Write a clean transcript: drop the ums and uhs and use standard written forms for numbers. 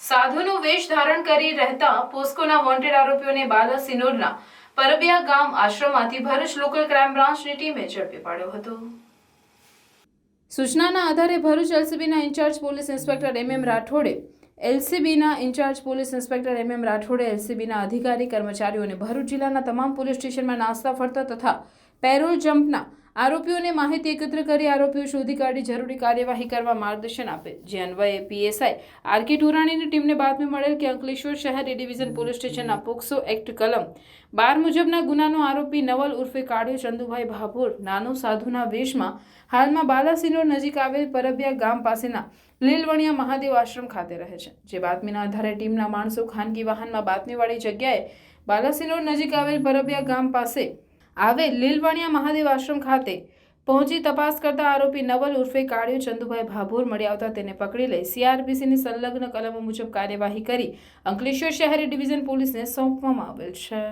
સાધુનો વેશ ધારણ કરી રહેતા પોસ્કોના વોન્ટેડ આરોપીઓને બાલાસિનોરના પરબિયા ગામ આશ્રમમાંથી ભરૂચ લોકલ ક્રાઇમ બ્રાન્ચની ટીમે ઝડપી પાડ્યો હતો। સૂચનાના આધારે ભરૂચ એલસીબીના ઇન્ચાર્જ પોલીસ ઇન્સ્પેક્ટર એમ રાઠોડે એલસીબીના અધિકારી કર્મચારીઓને ભરૂચ જિલ્લાના તમામ પોલીસ સ્ટેશનમાં નાસ્તા ફરતા તથા પેરોલ જમ્પના આરોપીઓને માહિતી એકત્ર કરી આરોપીઓ શોધી કાઢી જરૂરી કાર્યવાહી કરવા માર્ગદર્શન આપે। જે અન્વયે પીએસઆઈ આરકે ટુરાણીની ટીમને બાતમી મળેલ કે અંકલેશ્વર શહેર એ ડિવિઝન પોલીસ સ્ટેશનના પોક્સો એક્ટ કલમ 12 મુજબના ગુનાનો આરોપી નવલ ઉર્ફે કાળિયો ચંદુભાઈ ભાભોર નાનો સાધુના વેશમાં હાલમાં બાલાસિનોર નજીક આવેલ પરબિયા ગામ પાસેના લીલવણિયા મહાદેવ આશ્રમ ખાતે રહે છે। જે બાતમીના આધારે ટીમના માણસો ખાનગી વાહનમાં બાતમીવાળી જગ્યાએ બાલાસિનોર નજીક આવેલ પરબિયા ગામ પાસે આવેલ લીલવણિયા મહાદેવ આશ્રમ ખાતે પહોંચી તપાસ કરતા આરોપી નવલ ઉર્ફે કાળિયો ચંદુભાઈ ભાભોર મળી આવતા તેને પકડી લઈ સીઆરપીસીની સંલગ્ન કલમો મુજબ કાર્યવાહી કરી અંકલેશ્વર શહેરી ડિવિઝન પોલીસને સોંપવામાં આવેલ છે।